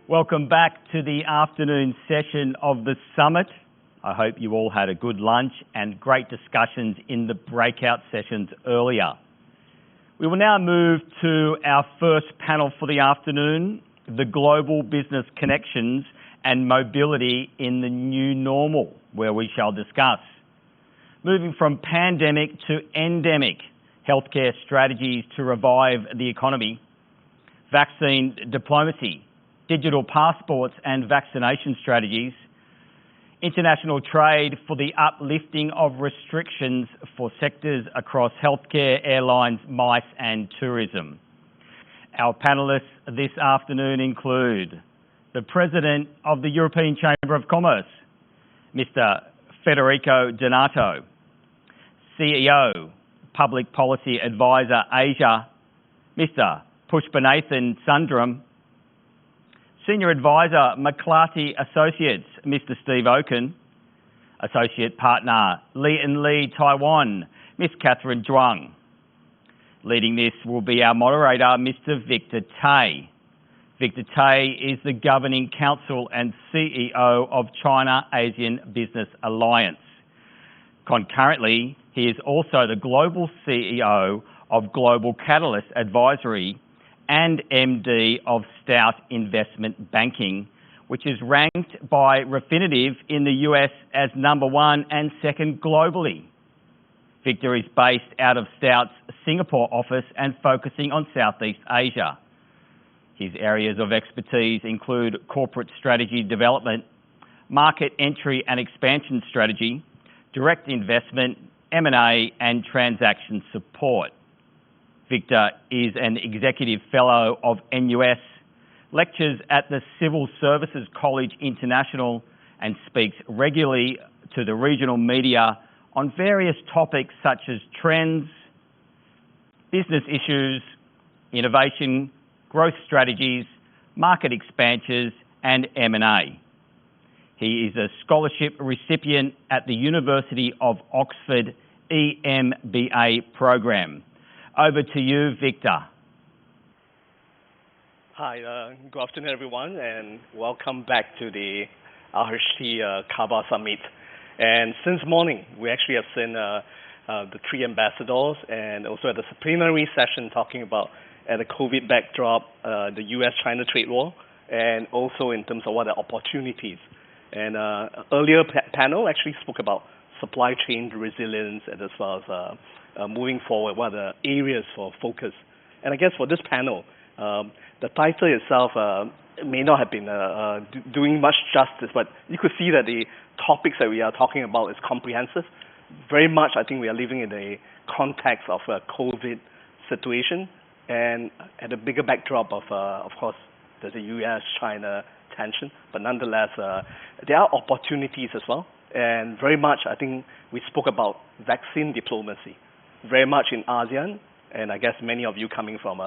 Welcome back to the afternoon session of the summit. I hope you all had a good lunch and great discussions in the breakout sessions earlier. We will now move to our first panel for the afternoon, the global business connections and mobility in the new normal, where we shall discuss moving from pandemic to endemic, healthcare strategies to revive the economy, vaccine diplomacy, digital passports and vaccination strategies, international trade for the uplifting of restrictions for sectors across healthcare, airlines, MICE and tourism. Our panellists this afternoon include the President of the European Chamber of Commerce, Mr. Federico Donato, CEO, Public Policy Advisor Asia, Mr. Pushpanathan Sundram, Senior Advisor McClarty Associates, Mr. Steve Oaken, Associate Partner Lee & Lee Taiwan, Ms. Catherine Zhuang. Leading this will be our moderator, Mr. Victor Tay. Victor Tay is the Governing Council and CEO of China-Asean Business Alliance. Concurrently, he is also the Global CEO of Global Catalyst Advisory and MD of Stout Investment Banking, which is ranked by Refinitiv in the US as #1 and 2nd globally. Victor is based out of Stout's Singapore office and focusing on Southeast Asia. His areas of expertise include corporate strategy development, market entry and expansion strategy, direct investment, M&A and transaction support. Victor is an Executive Fellow of NUS, lectures at the Civil Services College International and speaks regularly to the regional media on various topics such as trends, business issues, innovation, growth strategies, market expansions and M&A. He is a scholarship recipient at the University of Oxford EMBA program. Over to you, Victor. Hi, good afternoon, everyone, and welcome back to the RHT Kaba Summit. And since morning, we actually have seen the three ambassadors and also at the plenary session talking about the COVID backdrop, the US-China trade war, and also in terms of what are opportunities. And earlier panel actually spoke about supply chain resilience and as well as moving forward, what are the areas for focus. And I guess for this panel, the title itself may not have been doing much justice, but you could see that the topics that we are talking about is comprehensive. Very much, I think we are living in a context of a COVID situation and at a bigger backdrop of course, there's a US-China tension, but nonetheless, there are opportunities as well. And very much, I think we spoke about vaccine diplomacy, very much in ASEAN, and I guess many of you coming from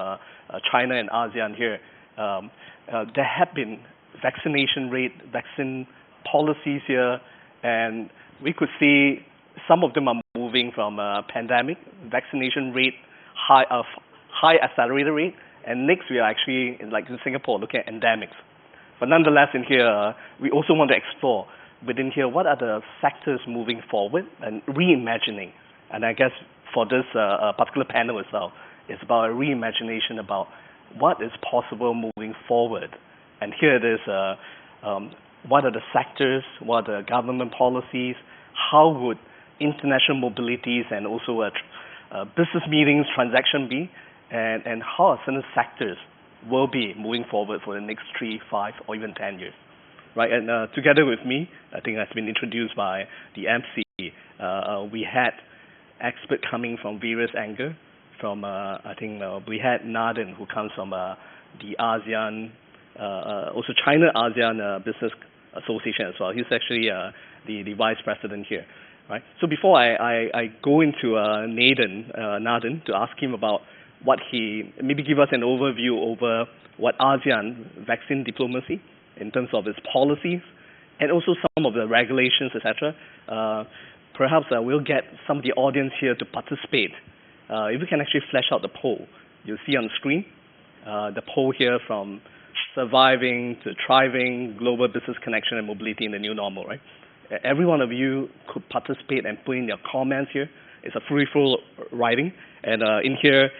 China and ASEAN here, there have been vaccination rate, vaccine policies here, and we could see some of them are moving from pandemic, vaccination rate, high accelerator rate, and next we are actually, like in Singapore, looking at endemics. But nonetheless, in here, we also want to explore within here, what are the sectors moving forward and reimagining? And I guess for this particular panel as well, it's about a reimagination about what is possible moving forward. And here it is, what are the sectors, what are the government policies, how would international mobilities and also business meetings, transaction be, and how are certain sectors will be moving forward for the next 3, 5, or even 10 years. Right, and together with me, I think that's been introduced by the MC, we had experts coming from various angles. From, I think we had Nathan, who comes from the ASEAN, also China-ASEAN Business Association as well. He's actually the vice president here. Right. So before I go into Nathan to ask him about what he, maybe give us an overview over what ASEAN vaccine diplomacy, in terms of its policies, and also some of the regulations, etc. Perhaps we'll get some of the audience here to participate. If we can actually flesh out the poll, you'll see on the screen the poll here from surviving to thriving, global business connection and mobility in the new normal, right? Every one of you could participate and put in your comments here. It's a free-flow writing, and in here,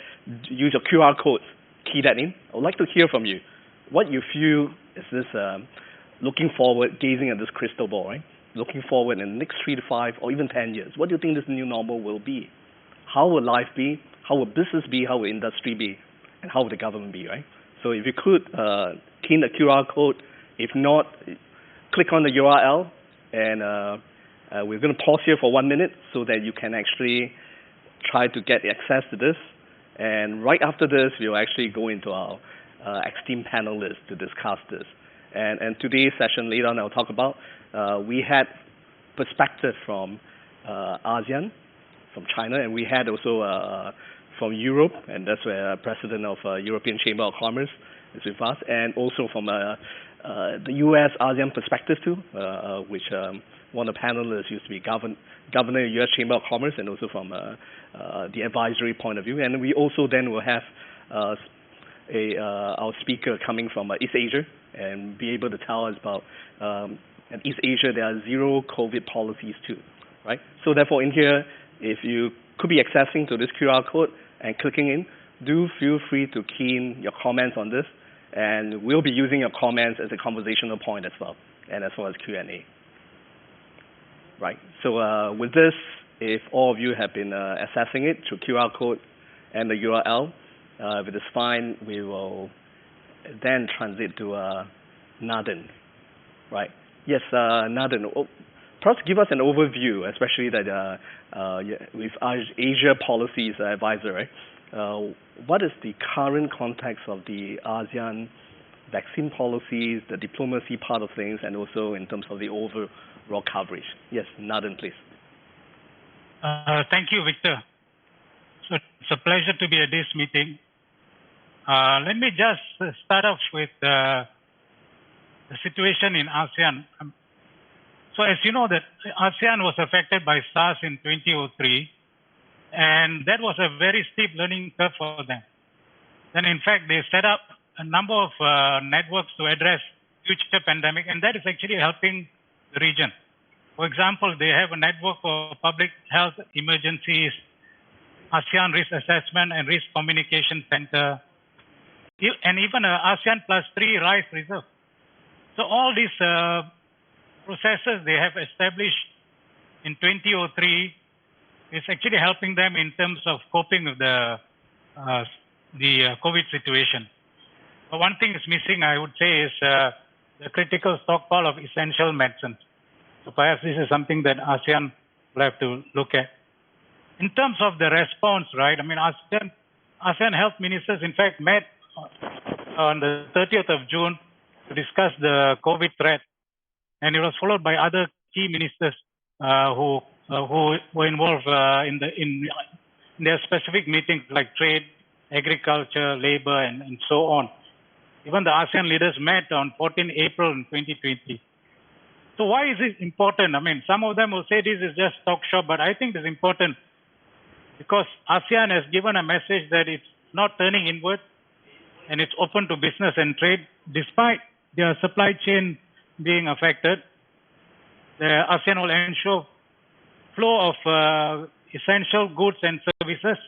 use your QR code, key that in. I would like to hear from you. What you feel is this looking forward, gazing at this crystal ball, right? Looking forward in the next 3 to 5 or even 10 years. What do you think this new normal will be? How will life be? How will business be? How will industry be? And how will the government be, right? So if you could key in the QR code, if not, click on the URL, and we're going to pause here for 1 minute so that you can actually try to get access to this. And right after this, we'll actually go into our esteemed panelists to discuss this. And today's session, later on, I'll talk about, we had perspective from ASEAN, from China, and we had also from Europe, and that's where President of European Chamber of Commerce is with us, and also from the U.S. ASEAN perspective too, which one of the panelists used to be Governor of the U.S. Chamber of Commerce, and also from the advisory point of view. And we also then will have our speaker coming from East Asia and be able to tell us about in East Asia there are zero COVID policies too, right? So therefore in here, if you could be accessing to this QR code and clicking in, do feel free to key in your comments on this, and we'll be using your comments as a conversational point as well, and as well as Q&A. Right, so with this, if all of you have been accessing it through QR code and the URL, if it is fine, we will then transit to Nathan, right? Yes, Nathan, perhaps give us an overview, especially that with Asia Policies Advisor, right? What is the current context of the ASEAN vaccine policies, the diplomacy part of things, and also in terms of the overall coverage? Yes, Nathan, please. Thank you, Victor. So it's a pleasure to be at this meeting. Let me just start off with the situation in ASEAN. So as you know, that ASEAN was affected by SARS in 2003, and that was a very steep learning curve for them. Then in fact, they set up a number of networks to address future pandemic, and that is actually helping the region. For example, they have a network for public health emergencies, ASEAN Risk Assessment and Risk Communication Center, and even ASEAN +3 Rice Reserve. So all these processes they have established in 2003 is actually helping them in terms of coping with the COVID situation. But one thing is missing, I would say, is the critical stockpile of essential medicines. So perhaps this is something that ASEAN will have to look at. In terms of the response, right, I mean, ASEAN health ministers, in fact, met on the 30th of June to discuss the COVID threat. And it was followed by other key ministers who were involved in their specific meetings like trade, agriculture, labor, and so on. Even the ASEAN leaders met on 14 April in 2020. So why is it important? I mean, some of them will say this is just talk shop, but I think it's important because ASEAN has given a message that it's not turning inward and it's open to business and trade despite their supply chain being affected. The ASEAN will ensure flow of essential goods and services.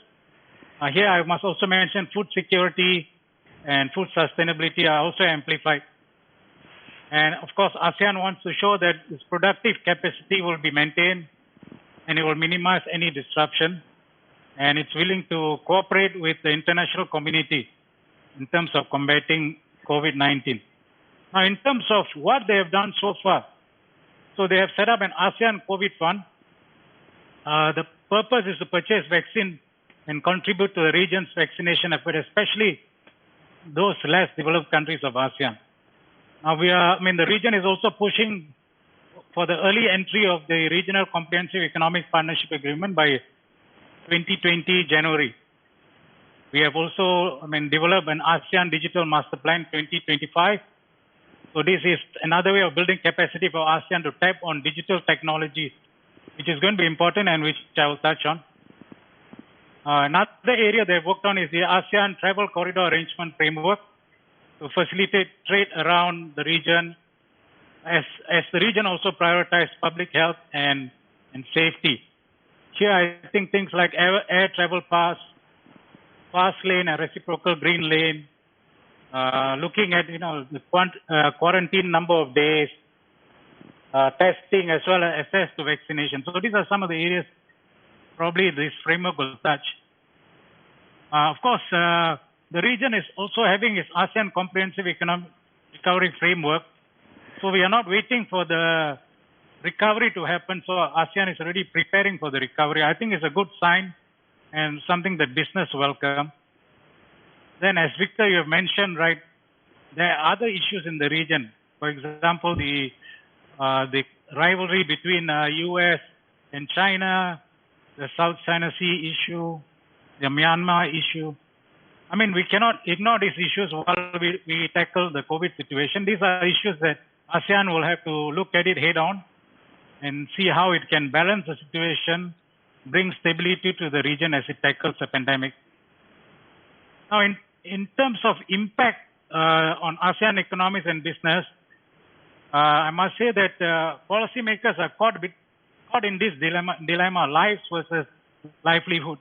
Here I must also mention food security and food sustainability are also amplified. And of course, ASEAN wants to show that its productive capacity will be maintained and it will minimize any disruption. And it's willing to cooperate with the international community in terms of combating COVID-19. Now, in terms of what they have done so far, so they have set up an ASEAN COVID fund. The purpose is to purchase vaccine and contribute to the region's vaccination effort, especially those less developed countries of ASEAN. Now the region is also pushing for the early entry of the Regional Comprehensive Economic Partnership Agreement by 2020 January. We have also, developed an ASEAN Digital Master Plan 2025. So this is another way of building capacity for ASEAN to tap on digital technology, which is going to be important and which I will touch on. Another area they've worked on is the ASEAN Travel Corridor Arrangement Framework. to facilitate trade around the region, as the region also prioritizes public health and safety. Here, I think things like air travel pass, fast lane, and reciprocal green lane, looking at the quarantine number of days, testing as well as access to vaccination. So these are some of the areas probably this framework will touch. Of course, the region is also having its ASEAN Comprehensive Economic Recovery Framework. So we are not waiting for the recovery to happen. So ASEAN is already preparing for the recovery. I think it's a good sign and something that business welcome. Then, as Victor, you have mentioned, right, there are other issues in the region. For example, the rivalry between U.S. and China, the South China Sea issue, the Myanmar issue. I mean, we cannot ignore these issues while we tackle the COVID situation. These are issues that ASEAN will have to look at it head on and see how it can balance the situation, bring stability to the region as it tackles the pandemic. Now, in terms of impact on ASEAN economies and business, I must say that policymakers are caught in this dilemma, lives versus livelihood.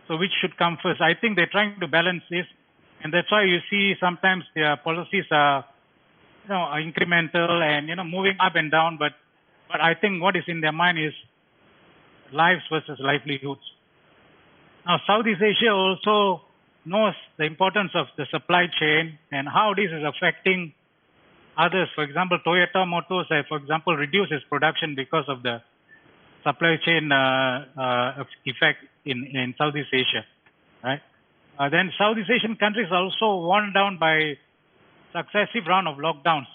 So which should come first? I think they're trying to balance this, and that's why you see sometimes their policies are, are incremental and moving up and down. But I think what is in their mind is lives versus livelihoods. Now, Southeast Asia also knows the importance of the supply chain and how this is affecting others. For example, Toyota Motors, for example, reduced its production because of the supply chain effect in Southeast Asia, right? Then Southeast Asian countries are also worn down by successive round of lockdowns,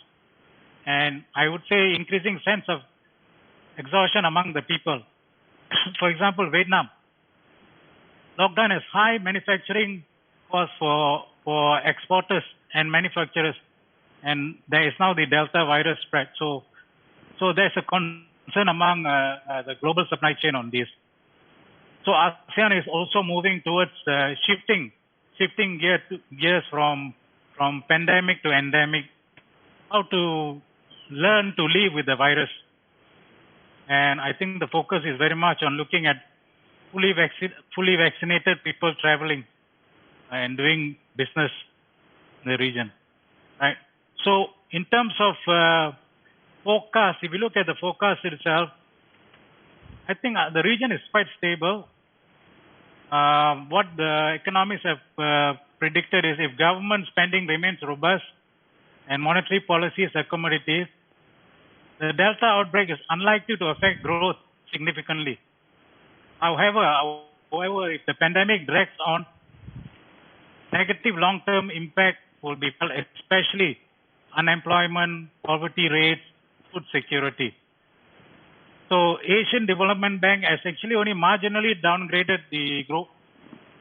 and I would say increasing sense of exhaustion among the people. For example, Vietnam, lockdown has high manufacturing costs for exporters and manufacturers, and there is now the Delta virus spread. So there's a concern among the global supply chain on this. So ASEAN is also moving towards shifting gears from pandemic to endemic, how to learn to live with the virus. And I think the focus is very much on looking at fully vaccinated people traveling and doing business in the region, right? So in terms of forecast, if you look at the forecast itself, I think the region is quite stable. What the economists have predicted is if government spending remains robust and monetary policy is accommodative, the Delta outbreak is unlikely to affect growth significantly. However, if the pandemic drags on, negative long-term impact will be felt, especially unemployment, poverty rates, food security. So Asian Development Bank has actually only marginally downgraded the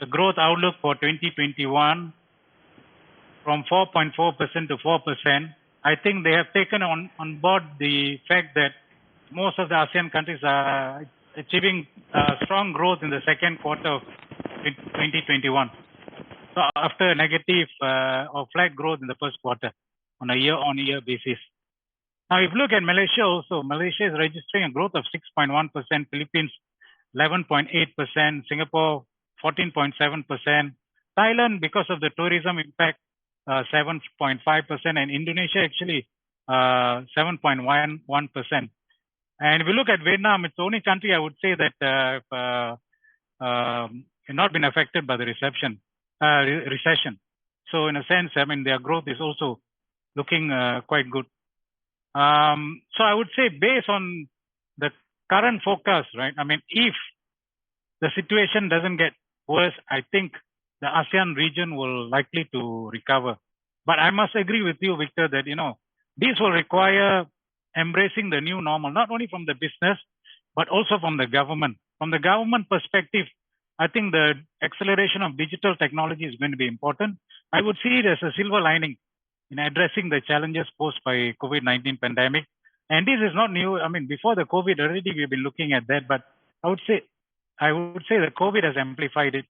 growth outlook for 2021 from 4.4% to 4%. I think they have taken on board the fact that most of the ASEAN countries are achieving strong growth in the second quarter of 2021. So after negative or flat growth in the first quarter on a year-on-year basis. Now, if you look at Malaysia also, Malaysia is registering a growth of 6.1%, Philippines 11.8%, Singapore 14.7%, Thailand, because of the tourism impact, 7.5%, and Indonesia actually 7.11%. And if you look at Vietnam, it's the only country I would say that not been affected by the recession. So in a sense, I mean, their growth is also looking quite good. So I would say based on the current forecast, right? I mean, if the situation doesn't get worse, I think the ASEAN region will likely to recover. But I must agree with you, Victor, that, this will require embracing the new normal, not only from the business, but also from the government. From the government perspective, I think the acceleration of digital technology is going to be important. I would see it as a silver lining in addressing the challenges posed by COVID-19 pandemic. And this is not new. I mean, before the COVID already, we've been looking at that, but I would say the COVID has amplified it.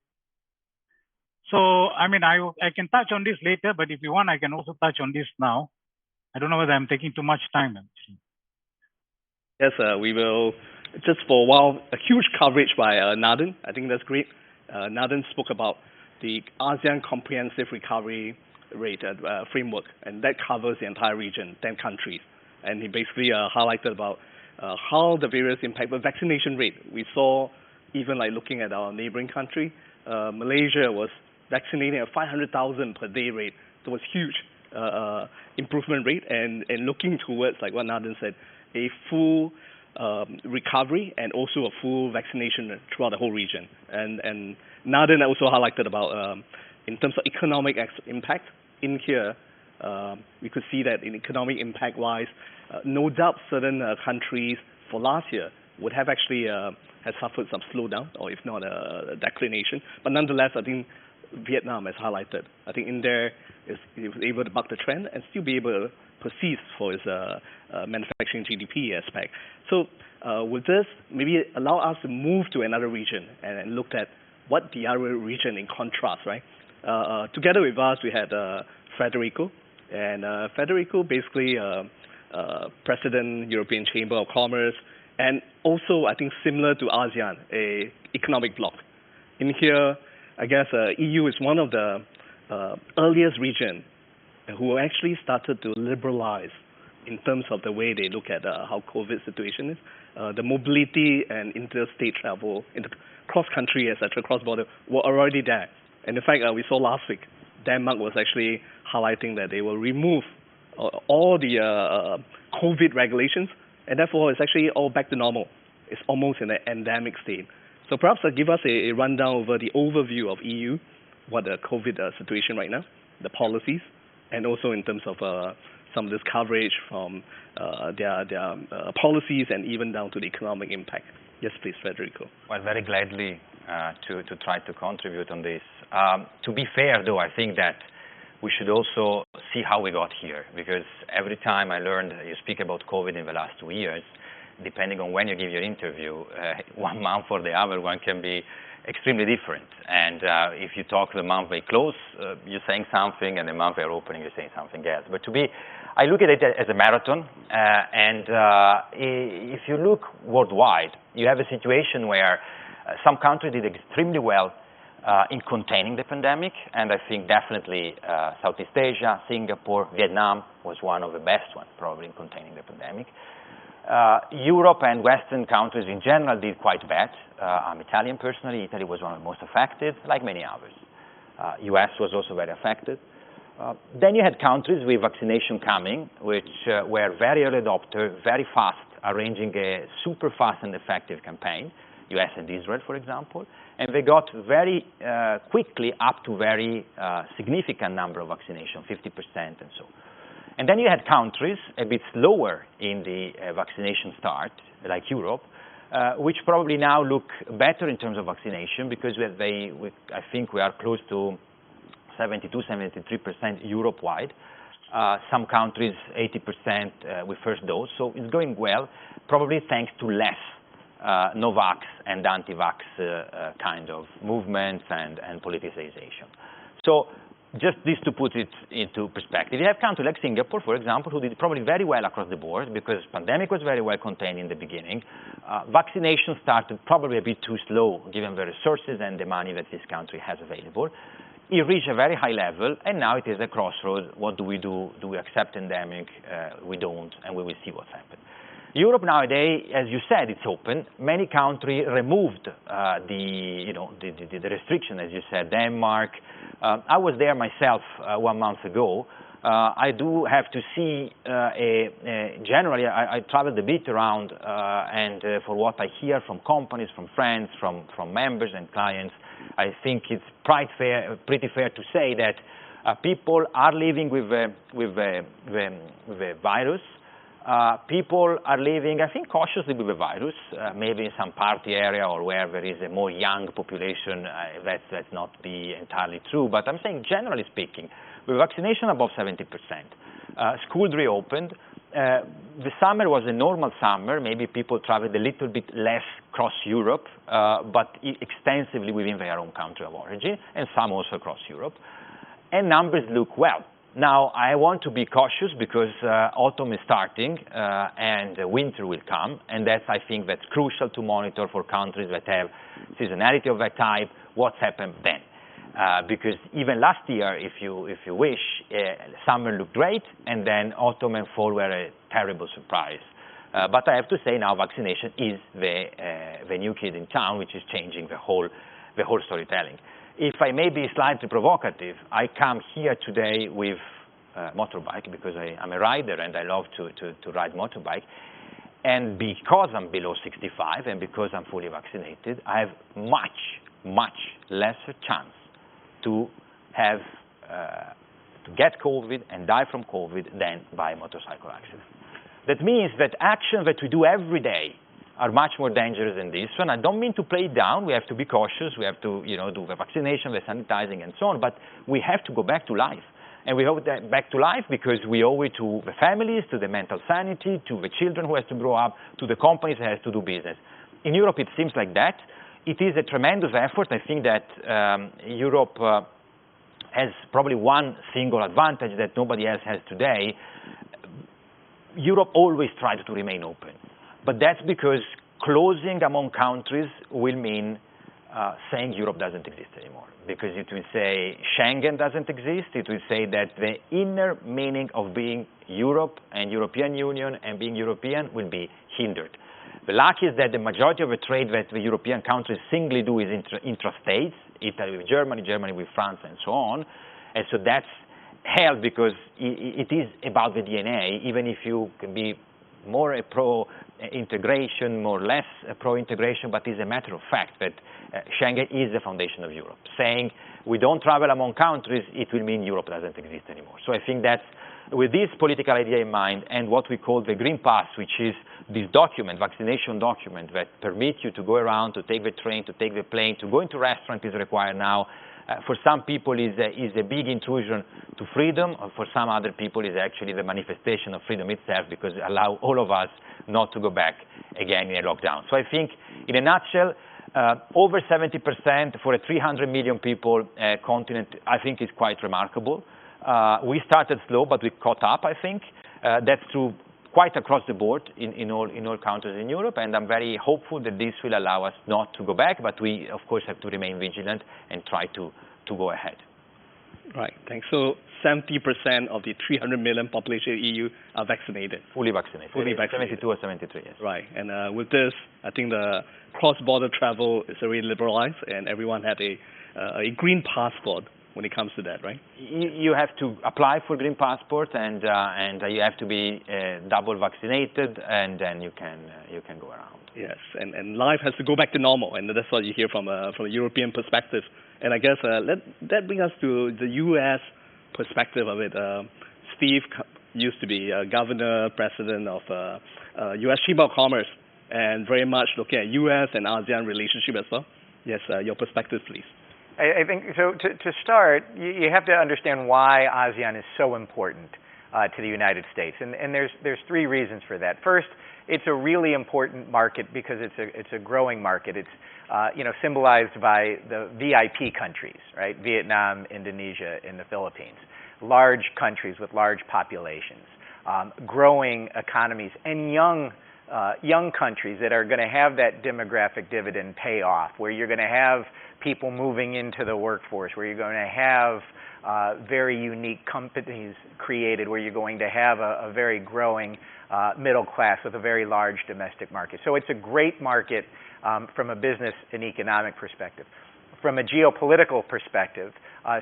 So, I mean, I can touch on this later, but if you want, I can also touch on this now. I don't know whether I'm taking too much time. Yes, we will, just for a while, a huge coverage by Nathan. I think that's great. Nathan spoke about the ASEAN Comprehensive Recovery Rate framework, and that covers the entire region, 10 countries. And he basically highlighted about how the various impact, the vaccination rate. We saw, even like looking at our neighboring country, Malaysia was vaccinating at 500,000 per day rate. So it was huge improvement rate, and looking towards, like what Nathan said, a full recovery and also a full vaccination throughout the whole region. And Nathan also highlighted about in terms of economic impact in here, we could see that in economic impact wise, no doubt certain countries for last year would have actually has suffered some slowdown, or if not a declination. But nonetheless, I think Vietnam has highlighted. I think in there he was able to buck the trend and still be able to persist for its manufacturing GDP aspect. So with this, maybe allow us to move to another region and look at what the other region in contrast, right? Together with us, we had Federico, and Federico basically President, European Chamber of Commerce, and also I think similar to ASEAN, a economic bloc. In here, I guess EU is one of the earliest region who actually started to liberalize in terms of the way they look at how COVID situation is. The mobility and interstate travel, cross-country, etc., cross-border, were already there. And in fact, we saw last week, Denmark was actually highlighting that they will remove all the COVID regulations, and therefore it's actually all back to normal. It's almost in an endemic state. So perhaps give us a rundown over the overview of EU, what the COVID situation right now, the policies, and also in terms of some of this coverage from their policies and even down to the economic impact. Yes, please, Federico. Well, very gladly to try to contribute on this. To be fair, though, I think that we should also see how we got here, because every time I learned, you speak about COVID in the last 2 years, depending on when you give your interview, 1 month or the other one can be extremely different. And if you talk the month they close, you're saying something, and the month they're opening, you're saying something else. But I look at it as a marathon, and if you look worldwide, you have a situation where some countries did extremely well in containing the pandemic, and I think definitely Southeast Asia, Singapore, Vietnam was one of the best ones probably in containing the pandemic. Europe and Western countries in general did quite bad. I'm Italian personally. Italy was one of the most affected, like many others. US was also very affected. Then you had countries with vaccination coming, which were very early adopter, very fast, arranging a super fast and effective campaign, US and Israel, for example. And they got very quickly up to very significant number of vaccination, 50% and so. And then you had countries a bit slower in the vaccination start, like Europe, which probably now look better in terms of vaccination, because I think we are close to 72, 73% Europe-wide. Some countries, 80% with first dose. So it's going well, probably thanks to less no-vax and anti-vax kind of movements and politicization. So just this to put it into perspective. You have countries like Singapore, for example, who did probably very well across the board because pandemic was very well contained in the beginning. Vaccination started probably a bit too slow given the resources and the money that this country has available. It reached a very high level, and now it is a crossroads. What do we do? Do we accept endemic? We don't, and we will see what's happened. Europe nowadays, as you said, it's open. Many countries removed the restriction, as you said. Denmark. I was there myself 1 month ago. I do have to see. Generally, I traveled a bit around, and for what I hear from companies, from friends, from members and clients, I think it's pretty fair to say that people are living with the virus. People are living, I think, cautiously with the virus, maybe in some party area or where there is a more young population. Let's not be entirely true, but I'm saying generally speaking, with vaccination above 70%, schools reopened. The summer was a normal summer. Maybe people traveled a little bit less across Europe, but extensively within their own country of origin, and some also across Europe. And numbers look well. Now, I want to be cautious because autumn is starting and winter will come, and I think that's crucial to monitor for countries that have seasonality of that type, what's happened then. Because even last year, if you wish, summer looked great, and then autumn and fall were a terrible surprise. But I have to say now vaccination is the new kid in town, which is changing the whole storytelling. If I may be slightly provocative, I come here today with a motorbike because I'm a rider and I love to ride motorbike. And because I'm below 65 and because I'm fully vaccinated, I have much lesser chance to have to get COVID and die from COVID than by a motorcycle accident. That means that actions that we do every day are much more dangerous than this one. I don't mean to play it down. We have to be cautious. We have to, do the vaccination, the sanitizing, and so on. But we have to go back to life. And we owe that back to life because we owe it to the families, to the mental sanity, to the children who have to grow up, to the companies that have to do business. In Europe, it seems like that. It is a tremendous effort. I think that Europe has probably one single advantage that nobody else has today. Europe always tried to remain open. But that's because closing among countries will mean saying Europe doesn't exist anymore. Because it will say Schengen doesn't exist. It will say that the inner meaning of being Europe and European Union and being European will be hindered. The luck is that the majority of the trade that the European countries singly do is intra-states, Italy with Germany, Germany with France, and so on. And so that's held because it is about the DNA, even if you can be more pro-integration, more or less pro-integration, but it's a matter of fact that Schengen is the foundation of Europe. Saying we don't travel among countries, it will mean Europe doesn't exist anymore. So I think that's, with this political idea in mind and what we call the Green Pass, which is this document, vaccination document, that permits you to go around, to take the train, to take the plane, to go into restaurant is required now. For some people is a big intrusion to freedom, or for some other people is actually the manifestation of freedom itself because it allows all of us not to go back again in a lockdown. So I think, in a nutshell, over 70% for a 300 million people continent, I think is quite remarkable. We started slow, but we caught up, I think. That's true quite across the board in all countries in Europe, and I'm very hopeful that this will allow us not to go back, but we, of course, have to remain vigilant and try to go ahead. Right, thanks. So 70% of the 300 million population of the EU are vaccinated? Fully vaccinated. Fully vaccinated. 72 or 73, yes. Right, and with this, I think the cross-border travel is already liberalized, and everyone had a green passport when it comes to that, right? You have to apply for green passport, and you have to be double vaccinated, and then you can go around. Yes, and life has to go back to normal, and that's what you hear from a European perspective. And I guess that brings us to the U.S. perspective of it. Steve used to be governor, president of U.S. Chamber of Commerce, and very much looking at U.S. and ASEAN relationship as well. Yes, your perspective, please. I think, so to start, you have to understand why ASEAN is so important to the United States. And there's three reasons for that. First, it's a really important market because it's a growing market. It's symbolized by the VIP countries, right? Vietnam, Indonesia, and the Philippines. Large countries with large populations, growing economies, and young countries that are going to have that demographic dividend pay off, where you're going to have people moving into the workforce, where you're going to have very unique companies created, where you're going to have a very growing middle class with a very large domestic market. So it's a great market from a business and economic perspective. From a geopolitical perspective,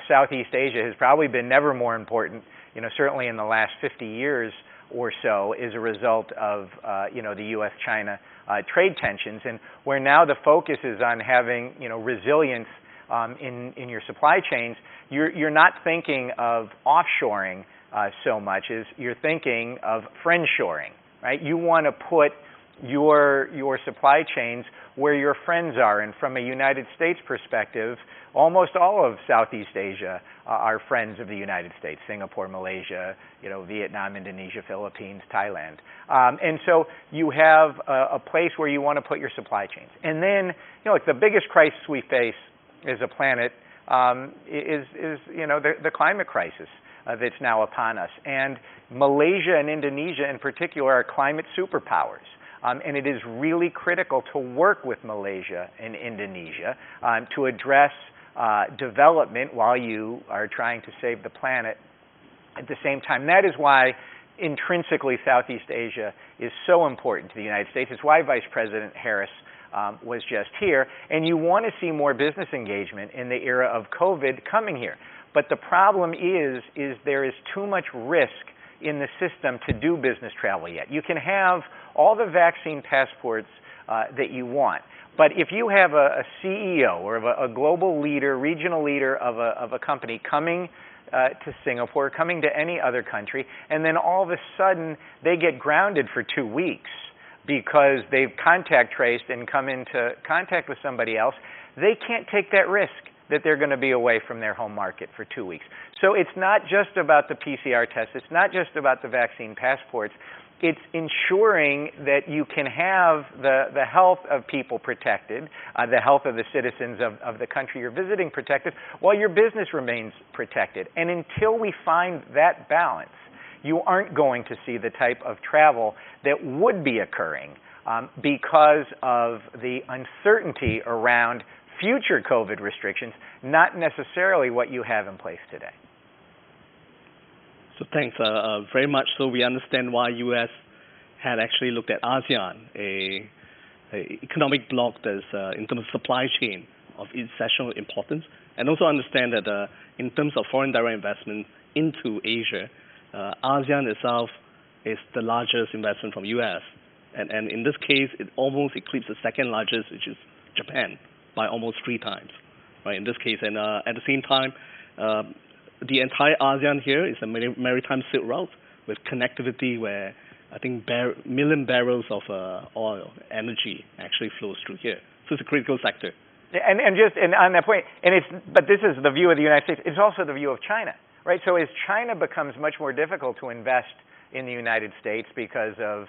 Southeast Asia has probably been never more important, certainly in the last 50 years or so, as a result of the U.S.-China trade tensions, and where now the focus is on having resilience in your supply chains. You're not thinking of offshoring so much as you're thinking of friendshoring, right? You want to put your supply chains where your friends are. And from a United States perspective, almost all of Southeast Asia are friends of the United States: Singapore, Malaysia, Vietnam, Indonesia, Philippines, Thailand. And so you have a place where you want to put your supply chains. And then, the biggest crisis we face as a planet is the climate crisis that's now upon us. And Malaysia and Indonesia in particular are climate superpowers. And it is really critical to work with Malaysia and Indonesia to address development while you are trying to save the planet at the same time. That is why intrinsically Southeast Asia is so important to the United States. It's why Vice President Harris was just here. And you want to see more business engagement in the era of COVID coming here. But the problem is there is too much risk in the system to do business travel yet. You can have all the vaccine passports that you want, but if you have a CEO or a global leader, regional leader of a company coming to Singapore, coming to any other country, and then all of a sudden they get grounded for 2 weeks because they've contact traced and come into contact with somebody else, they can't take that risk that they're going to be away from their home market for 2 weeks. So it's not just about the PCR tests. It's not just about the vaccine passports. It's ensuring that you can have the health of people protected, the health of the citizens of the country you're visiting protected, while your business remains protected. And until we find that balance, you aren't going to see the type of travel that would be occurring because of the uncertainty around future COVID restrictions, not necessarily what you have in place today. So thanks very much. So we understand why U.S. had actually looked at ASEAN, a economic bloc that's in terms of supply chain of essential importance, and also understand that in terms of foreign direct investment into Asia, ASEAN itself is the largest investment from U.S. And in this case, it almost eclipses the second largest, which is Japan, by almost 3 times, right? In this case, and at the same time, the entire ASEAN here is a maritime silk route with connectivity where I think million barrels of oil, energy actually flows through here. So it's a critical sector. And on that point, but this is the view of the United States. It's also the view of China, right? So as China becomes much more difficult to invest in the United States because of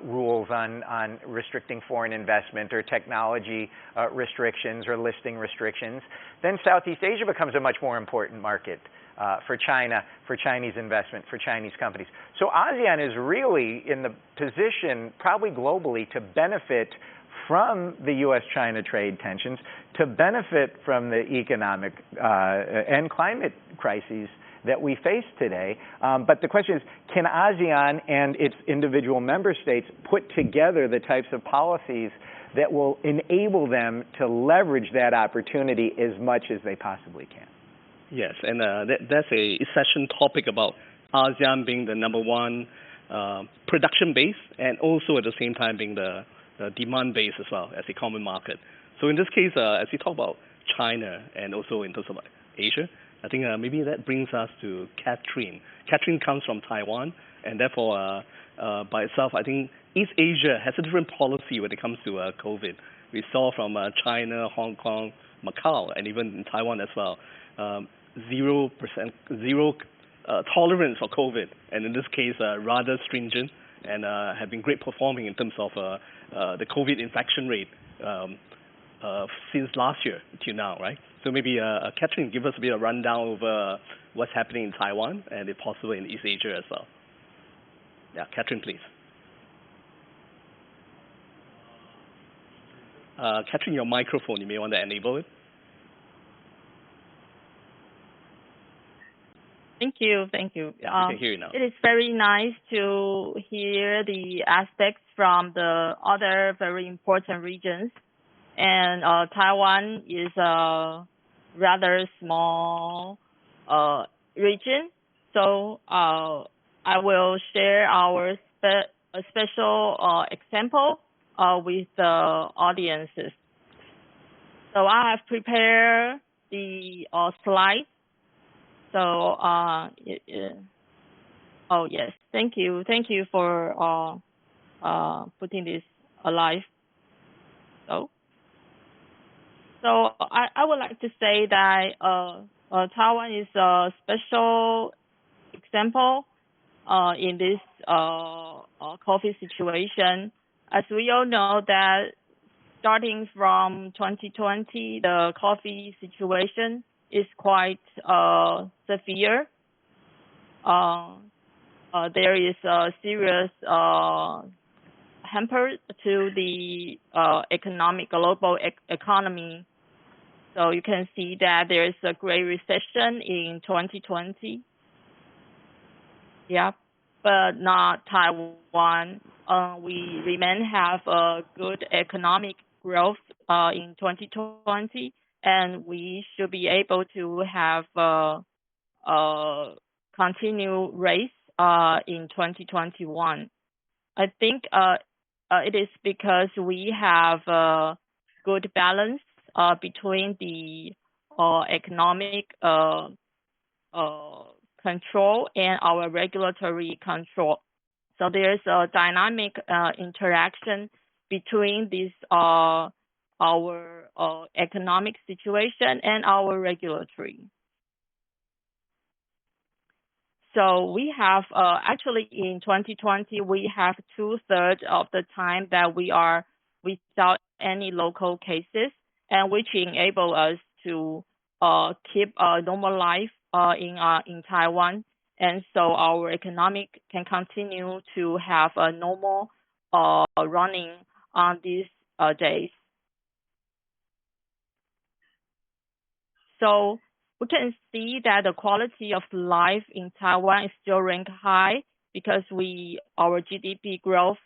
rules on restricting foreign investment or technology restrictions or listing restrictions, then Southeast Asia becomes a much more important market for China, for Chinese investment, for Chinese companies. So ASEAN is really in the position, probably globally, to benefit from the U.S.-China trade tensions, to benefit from the economic and climate crises that we face today. But the question is, can ASEAN and its individual member states put together the types of policies that will enable them to leverage that opportunity as much as they possibly can? Yes, and that's a session topic about ASEAN being the number one production base, and also at the same time being the demand base as well as a common market. So in this case, as we talk about China and also in terms of Asia, I think maybe that brings us to Catherine. Catherine comes from Taiwan, and therefore, by itself, I think East Asia has a different policy when it comes to COVID. We saw from China, Hong Kong, Macau, and even in Taiwan as well, 0% tolerance for COVID, and in this case, rather stringent, and have been great performing in terms of the COVID infection rate since last year till now, right? So maybe Catherine, give us a bit of rundown of what's happening in Taiwan and if possible in East Asia as well. Yeah, Catherine, please. Catherine, your microphone, you may want to enable it. Thank you. Yeah, we can hear you now. It is very nice to hear the aspects from the other very important regions. And Taiwan is a rather small region. So I will share our special example with the audiences. So I have prepared the slides. So, oh yes, thank you for putting this alive. So I would like to say that Taiwan is a special example in this COVID situation. As we all know that starting from 2020, the COVID situation is quite severe. There is a serious hamper to the global economy. So you can see that there is a great recession in 2020. Yeah, but not Taiwan. We remain have a good economic growth in 2020, and we should be able to have continue raise in 2021. I think it is because we have a good balance between the economic control and our regulatory control. So there's a dynamic interaction between this our economic situation and our regulatory. So we have actually in 2020 we have 2/3 of the time that we are without any local cases, and which enable us to keep a normal life in Taiwan, and so our economic can continue to have a normal running on these days. So we can see that the quality of life in Taiwan is still ranked high because our GDP growth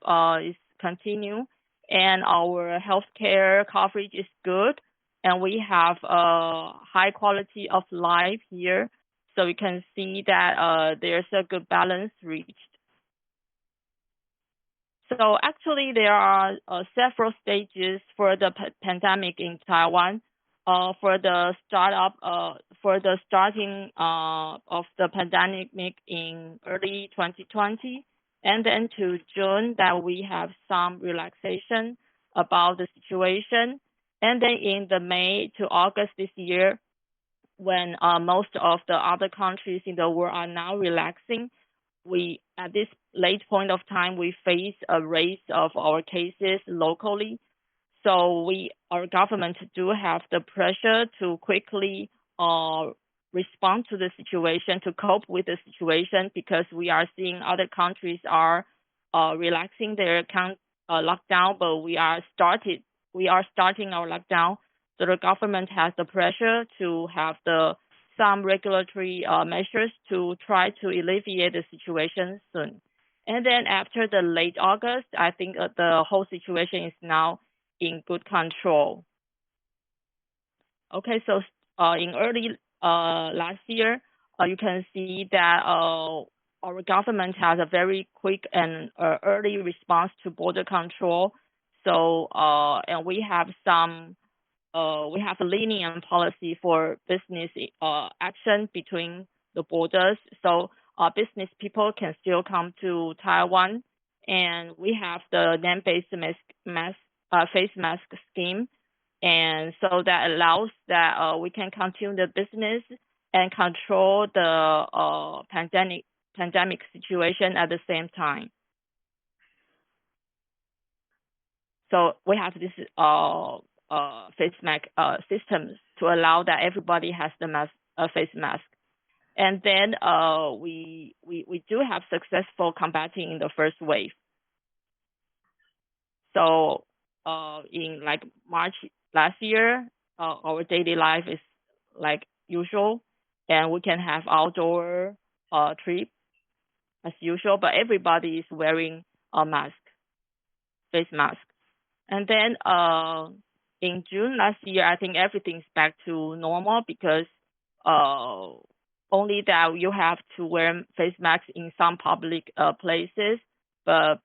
is continue, and our healthcare coverage is good, and we have a high quality of life here. So you can see that there's a good balance reached. So actually, there are several stages for the pandemic in Taiwan. For the starting of the pandemic in early 2020, and then to June that we have some relaxation about the situation, and then in the May to August this year, when most of the other countries in the world are now relaxing, we at this late point of time we face a raise of our cases locally. So our government do have the pressure to quickly respond to the situation, to cope with the situation, because we are seeing other countries are relaxing their lockdown, but we are starting our lockdown. So the government has the pressure to have some regulatory measures to try to alleviate the situation soon. And then after the late August, I think the whole situation is now in good control. Okay, so in early last year, you can see that our government has a very quick and early response to border control. So and we have a lenient policy for business action between the borders. So business people can still come to Taiwan, and we have the name-based face mask scheme, and so that allows that we can continue the business and control the pandemic situation at the same time. So we have this face mask systems to allow that everybody has the face mask, and then we do have successful combating in the first wave. So in like March last year, our daily life is like usual, and we can have outdoor trip as usual, but everybody is wearing a face mask. And then in June last year, I think everything's back to normal, because only that you have to wear face masks in some public places, but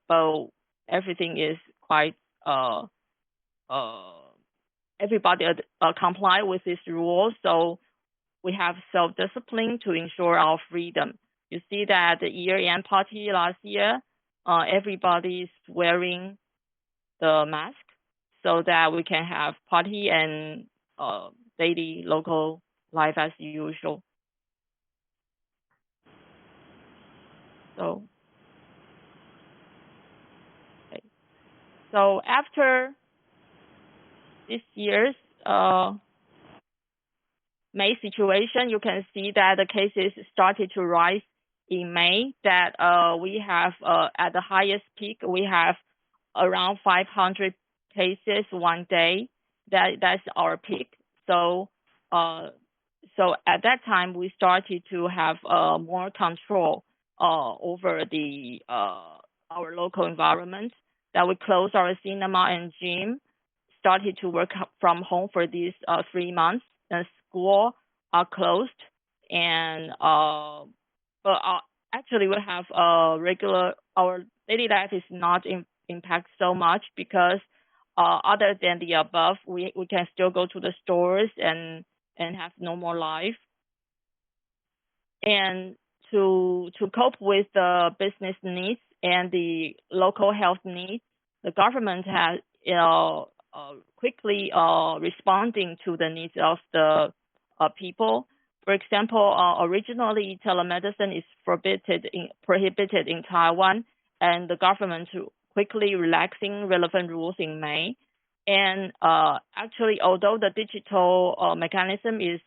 everything is quite everybody comply with this rule. So we have self-discipline to ensure our freedom. You see that the year-end party last year, everybody is wearing the mask so that we can have party and daily local life as usual. So, okay. So after this year's May situation, you can see that the cases started to rise in May. That we have at the highest peak, we have around 500 cases one day. That's our peak. So so at that time we started to have more control over the our local environment. That we closed our cinema and gym, started to work from home for these 3 months, and school are closed. And but actually we have our daily life is not impact so much because other than the above, we can still go to the stores and have normal life. And to cope with the business needs and the local health needs, the government has quickly responding to the needs of the people. For example, originally telemedicine is prohibited in Taiwan, and the government quickly relaxing relevant rules in May. And actually, although the digital mechanism is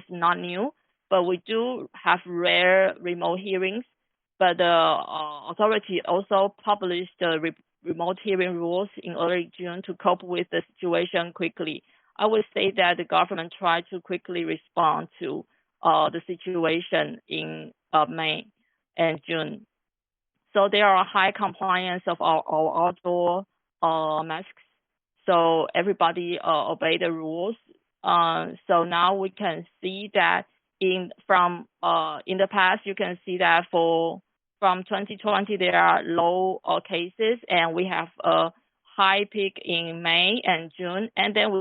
not new, but we do have rare remote hearings. But the authority also published the remote hearing rules in early June to cope with the situation quickly. I would say that the government tried to quickly respond to the situation in May and June. So there are high compliance of our outdoor masks. So everybody obey the rules. So now we can see that in the past, you can see that from 2020 there are low cases, and we have a high peak in May and June, and then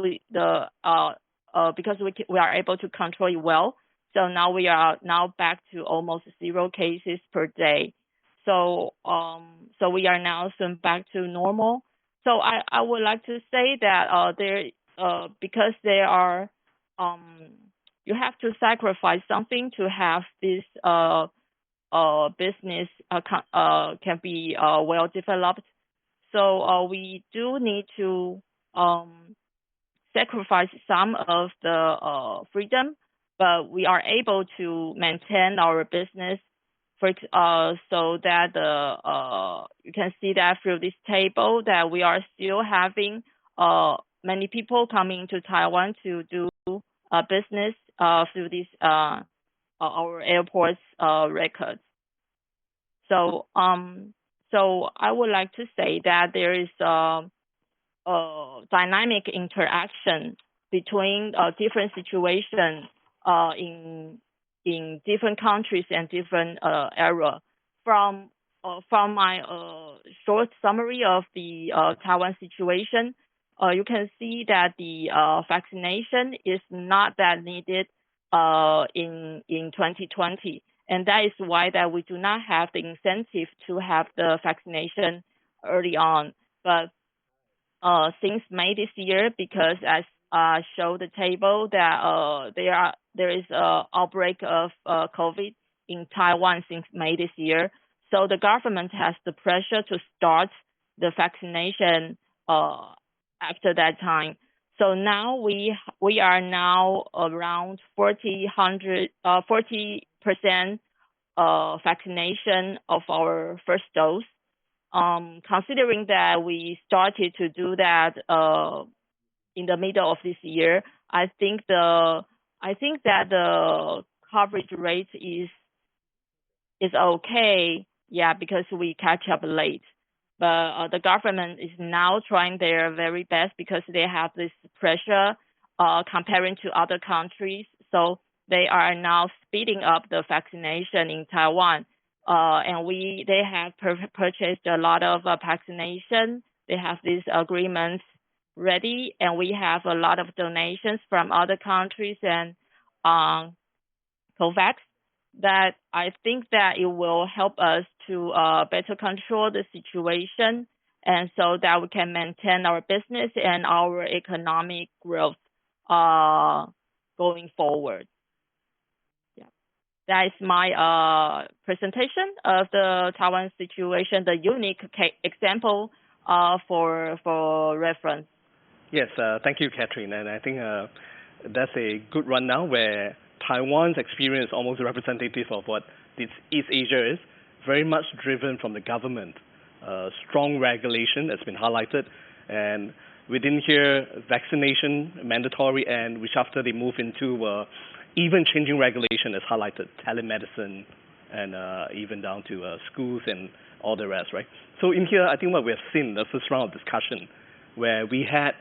because we are able to control it well, so now we are back to almost 0 cases per day. So so we are now soon back to normal. So I would like to say that because there are you have to sacrifice something to have this business can be well developed. So we do need to sacrifice some of the freedom, but we are able to maintain our business. So that you can see that through this table that we are still having many people coming to Taiwan to do business through this our airport's records. So so I would like to say that there is dynamic interaction between different situations in different countries and different era. From my short summary of the Taiwan situation, you can see that the vaccination is not that needed in 2020, and that is why that we do not have the incentive to have the vaccination early on. But since May this year, because as show the table that there is an outbreak of COVID in Taiwan since May this year, so the government has the pressure to start the vaccination after that time. So now we are now around 40% vaccination of our first dose. Considering that we started to do that in the middle of this year, I think that the coverage rate is okay. Yeah, because we catch up late. But the government is now trying their very best because they have this pressure comparing to other countries. So they are now speeding up the vaccination in Taiwan. And they have purchased a lot of vaccination. They have these agreements ready, and we have a lot of donations from other countries and COVAX that I think that it will help us to better control the situation, and so that we can maintain our business and our economic growth going forward. Yeah, that is my presentation of the Taiwan situation, the unique example for reference. Yes, thank you, Catherine. And I think that's a good rundown where Taiwan's experience is almost representative of what this East Asia is, very much driven from the government. Strong regulation has been highlighted, and within here, vaccination mandatory, and which after they move into even changing regulation is highlighted, telemedicine, and even down to schools and all the rest, right? So in here, I think what we have seen, the first round of discussion, where we had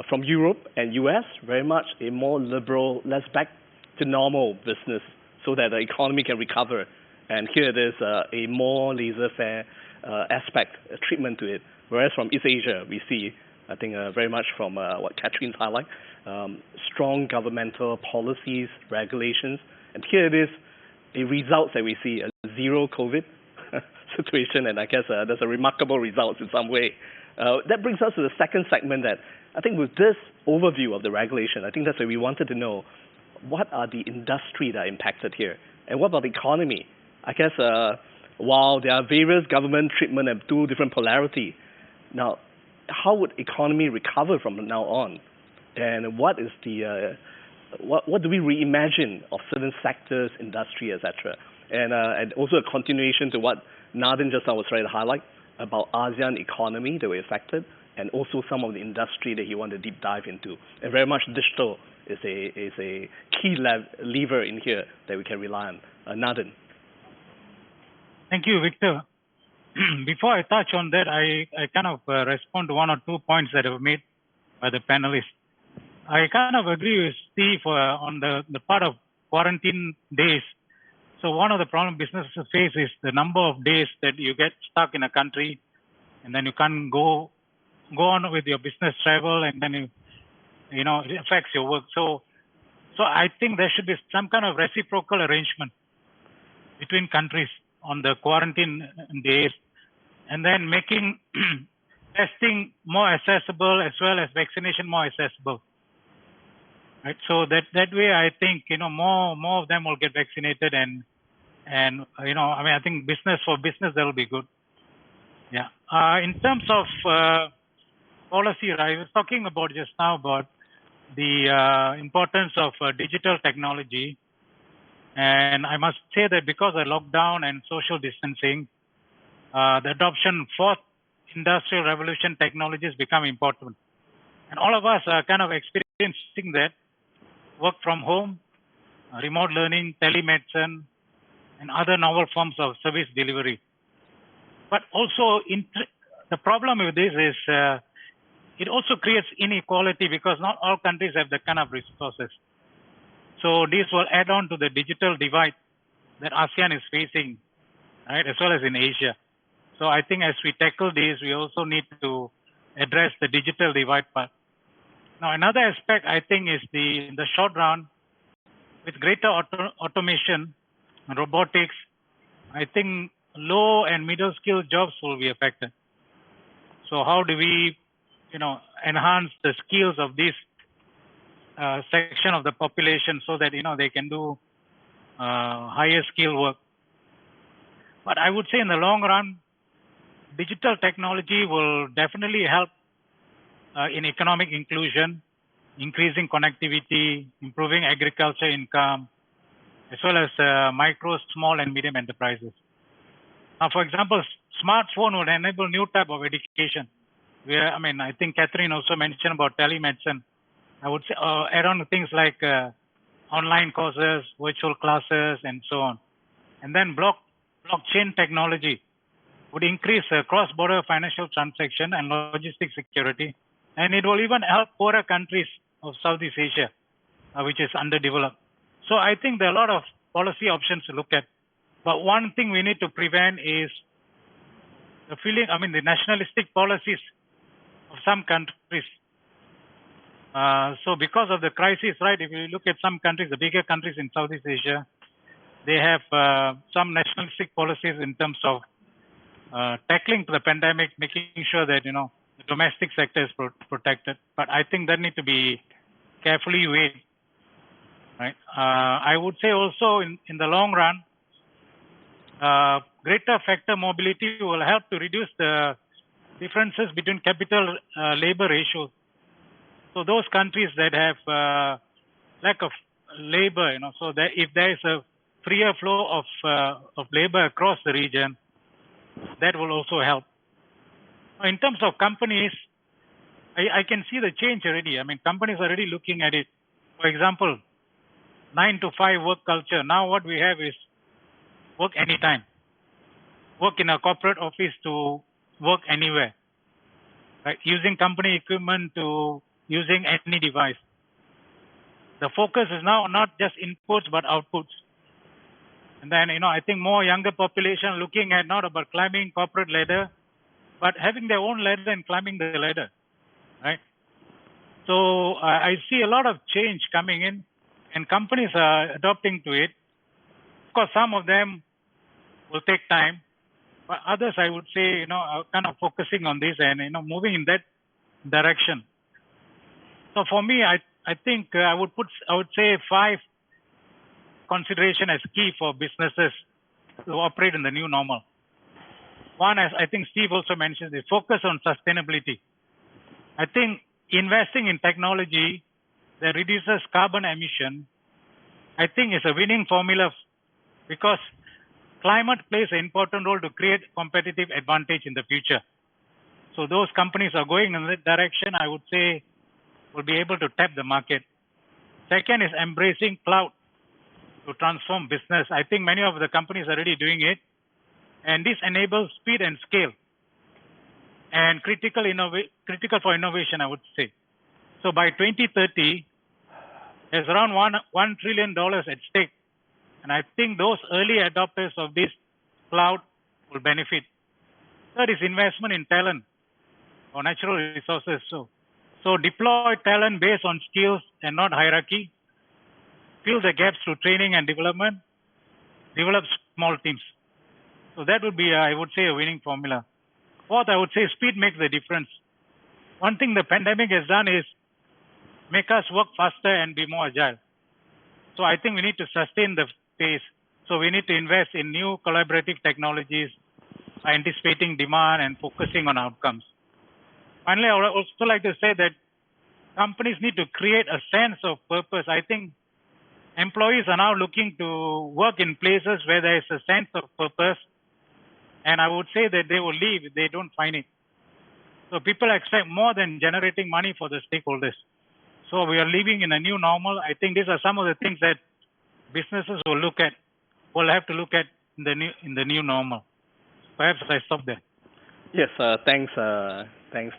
from Europe and US, very much a more liberal, let's back to normal business so that the economy can recover. And here there's a more laissez-faire aspect, treatment to it. Whereas from East Asia, we see, I think very much from what Catherine's highlight, strong governmental policies, regulations. And here it is, a result that we see, a zero COVID situation, and I guess that's a remarkable result in some way. That brings us to the second segment that I think with this overview of the regulation, I think that's where we wanted to know what are the industry that are impacted here, and what about the economy? I guess while there are various government treatment and two different polarity, now how would economy recover from now on, and what is the what do we reimagine of certain sectors, industry, etc., and also a continuation to what Nathan just now was trying to highlight about ASEAN economy that were affected, and also some of the industry that he wanted to deep dive into. And very much digital is a key lever in here that we can rely on. Nathan. Thank you, Victor. Before I touch on that, I kind of respond to one or 2 points that were made by the panelists. I kind of agree with Steve on the part of quarantine days. So one of the problems businesses face is the number of days that you get stuck in a country, and then you can't go on with your business travel, and then it affects your work. So I think there should be some kind of reciprocal arrangement between countries on the quarantine days, and then making testing more accessible as well as vaccination more accessible. Right. So that way, I think more of them will get vaccinated, and I think business that will be good. Yeah. In terms of policy, I was talking about just now about the importance of digital technology, and I must say that because of lockdown and social distancing, the adoption of fourth industrial revolution technologies become important, and all of us are kind of experiencing that. Work from home, remote learning, telemedicine, and other novel forms of service delivery. But also, the problem with this is it also creates inequality because not all countries have that kind of resources. So this will add on to the digital divide that ASEAN is facing, right, as well as in Asia. So I think as we tackle this, we also need to address the digital divide part. Now, another aspect I think is in the short run, with greater automation and robotics, I think low and middle skill jobs will be affected. So how do we, enhance the skills of this section of the population so that they can do higher skill work? But I would say in the long run, digital technology will definitely help in economic inclusion, increasing connectivity, improving agriculture income, as well as micro, small, and medium enterprises. Now, for example, smartphone would enable new type of education. I think Catherine also mentioned about telemedicine. I would say add on things like online courses, virtual classes, and so on. And then blockchain technology would increase cross-border financial transaction and logistic security. And it will even help poorer countries of Southeast Asia, which is underdeveloped. So I think there are a lot of policy options to look at. But one thing we need to prevent is the nationalistic policies of some countries. So because of the crisis, right, if you look at some countries, the bigger countries in Southeast Asia, they have some nationalistic policies in terms of tackling the pandemic, making sure that, the domestic sector is protected. But I think that need to be carefully weighed, right? I would say also in the long run, greater factor mobility will help to reduce the differences between capital labor ratios. So those countries that have lack of labor, so that if there is a freer flow of labor across the region, that will also help. In terms of companies, I can see the change already. I mean, companies are already looking at it. For example, 9 to 5 work culture. Now what we have is work anytime. Work in a corporate office to work anywhere. Right? Using company equipment to using any device. The focus is now not just inputs but outputs. And then, I think more younger population looking at not about climbing corporate ladder, but having their own ladder and climbing the ladder, right? So I see a lot of change coming in, and companies are adopting to it. Of course, some of them will take time, but others, I would say, are kind of focusing on this and, moving in that direction. So for me, I think I would say 5 consideration as key for businesses to operate in the new normal. One, as I think Steve also mentioned, is focus on sustainability. I think investing in technology that reduces carbon emission, I think is a winning formula because climate plays an important role to create competitive advantage in the future. So those companies are going in that direction, I would say, will be able to tap the market. Second is embracing cloud to transform business. I think many of the companies are already doing it. And this enables speed and scale and critical for innovation, I would say. So by 2030, there's around $1 trillion at stake. And I think those early adopters of this cloud will benefit. Third is investment in talent or natural resources. So deploy talent based on skills and not hierarchy. Fill the gaps through training and development. Develop small teams. So that would be, I would say, a winning formula. Fourth, I would say speed makes the difference. One thing the pandemic has done is make us work faster and be more agile. So I think we need to sustain the pace. So we need to invest in new collaborative technologies, anticipating demand and focusing on outcomes. Finally, I would also like to say that companies need to create a sense of purpose. I think employees are now looking to work in places where there is a sense of purpose. And I would say that they will leave if they don't find it. So people expect more than generating money for the stakeholders. So we are living in a new normal. I think these are some of the things that businesses will have to look at in the new normal. Perhaps I stop there. Yes, thanks,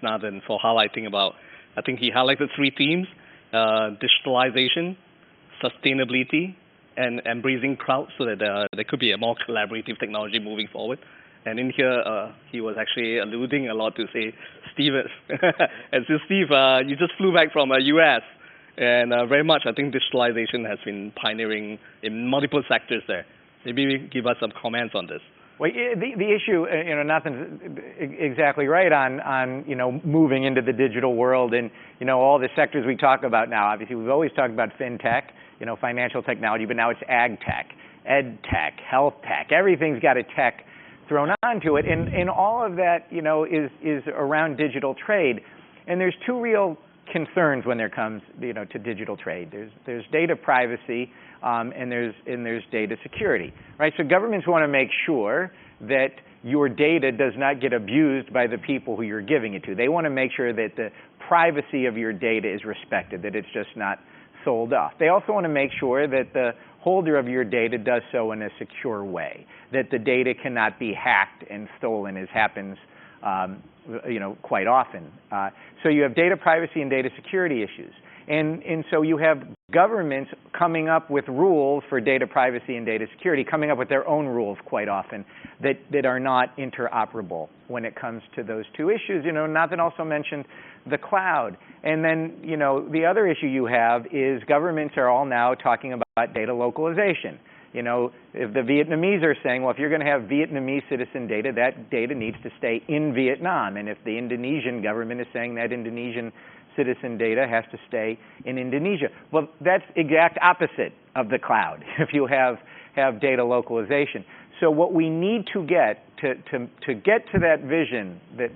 Nathan, for highlighting about. I think he highlighted 3 themes: digitalization, sustainability, and embracing cloud, so that there could be a more collaborative technology moving forward. And in here, he was actually alluding a lot to say, Steve, and so Steve, you just flew back from US, and very much I think digitalization has been pioneering in multiple sectors there. Maybe give us some comments on this. Well, the issue, Nathan's exactly right on moving into the digital world and, all the sectors we talk about now. Obviously, we've always talked about fintech, financial technology, but now it's ag tech, ed tech, health tech. Everything's got a tech thrown onto it, and all of that, is around digital trade. And there's 2 real concerns when there comes, to digital trade. There's data privacy, and there's data security, right? So governments want to make sure that your data does not get abused by the people who you're giving it to. They want to make sure that the privacy of your data is respected, that it's just not sold off. They also want to make sure that the holder of your data does so in a secure way, that the data cannot be hacked and stolen, as happens quite often. So you have data privacy and data security issues. And so you have governments coming up with rules for data privacy and data security, coming up with their own rules quite often that are not interoperable when it comes to those 2 issues. Nathan also mentioned the cloud. And then, the other issue you have is governments are all now talking about data localization. You know, if the Vietnamese are saying, well, if you're going to have Vietnamese citizen data, that data needs to stay in Vietnam. And if the Indonesian government is saying that Indonesian citizen data has to stay in Indonesia. Well, that's exact opposite of the cloud if you have data localization. So what we need to get to get to that vision that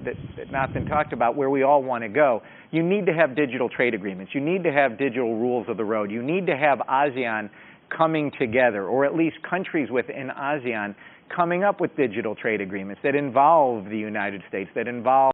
Nathan talked about, where we all want to go, you need to have digital trade agreements. You need to have digital rules of the road. You need to have ASEAN coming together, or at least countries within ASEAN coming up with digital trade agreements that involve the United States, that involve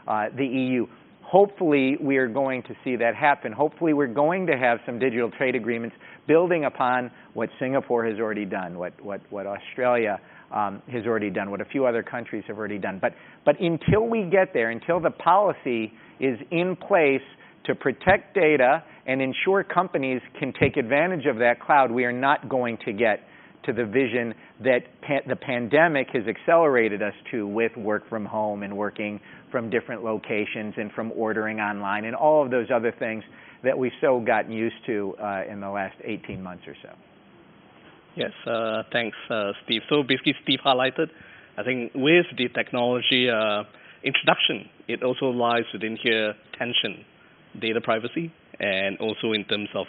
the EU. Hopefully, we are going to see that happen. Hopefully, we're going to have some digital trade agreements building upon what Singapore has already done, what Australia has already done, what a few other countries have already done. But until we get there, until the policy is in place to protect data and ensure companies can take advantage of that cloud, we are not going to get to the vision that the pandemic has accelerated us to, with work from home and working from different locations and from ordering online and all of those other things that we've so gotten used to in the last 18 months or so. Yes, thanks, Steve. So basically, Steve highlighted, I think with the technology introduction, it also lies within here tension, data privacy, and also in terms of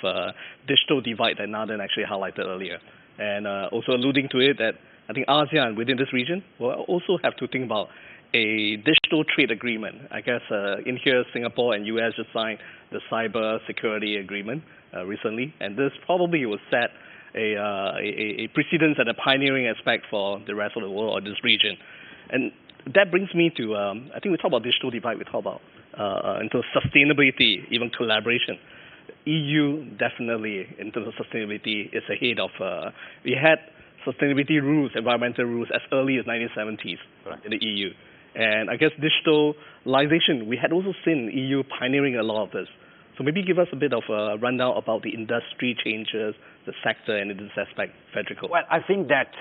digital divide that Nathan actually highlighted earlier. And also alluding to it that I think ASEAN within this region will also have to think about a digital trade agreement. I guess in here, Singapore and US just signed the cyber security agreement recently, and this probably will set a precedence and a pioneering aspect for the rest of the world or this region. And that brings me to, I think we talk about digital divide, we talk about into sustainability, even collaboration. EU definitely, in terms of sustainability, is ahead of, we had sustainability rules, environmental rules, as early as 1970s in the EU. And I guess digitalization, we had also seen EU pioneering a lot of this. So maybe give us a bit of a rundown about the industry changes, the sector, and in this aspect, Federico. Well, I think that